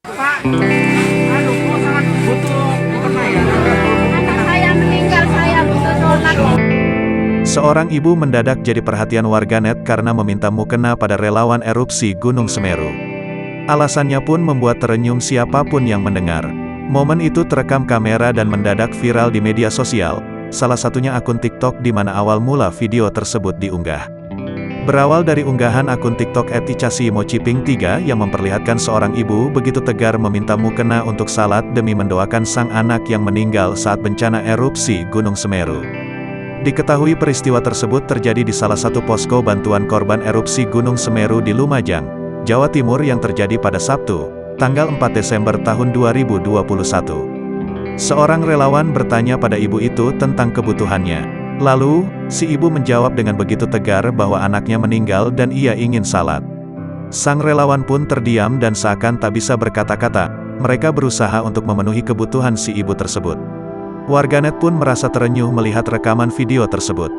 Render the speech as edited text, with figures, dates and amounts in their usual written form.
Pak, kok sangat butuh mukena ya? Anak saya meninggal, saya butuh sholat. Seorang ibu mendadak jadi perhatian warganet karena meminta mukena pada relawan erupsi Gunung Semeru. Alasannya pun membuat terenyum siapapun yang mendengar. Momen itu terekam kamera dan mendadak viral di media sosial, salah satunya akun TikTok di mana awal mula video tersebut diunggah. Berawal dari unggahan akun TikTok @icasimochiping3 yang memperlihatkan seorang ibu begitu tegar meminta mukena untuk salat demi mendoakan sang anak yang meninggal saat bencana erupsi Gunung Semeru. Diketahui peristiwa tersebut terjadi di salah satu posko bantuan korban erupsi Gunung Semeru di Lumajang, Jawa Timur yang terjadi pada Sabtu, tanggal 4 Desember tahun 2021. Seorang relawan bertanya pada ibu itu tentang kebutuhannya. Lalu, si ibu menjawab dengan begitu tegar bahwa anaknya meninggal dan ia ingin salat. Sang relawan pun terdiam dan seakan tak bisa berkata-kata, mereka berusaha untuk memenuhi kebutuhan si ibu tersebut. Warganet pun merasa terenyuh melihat rekaman video tersebut.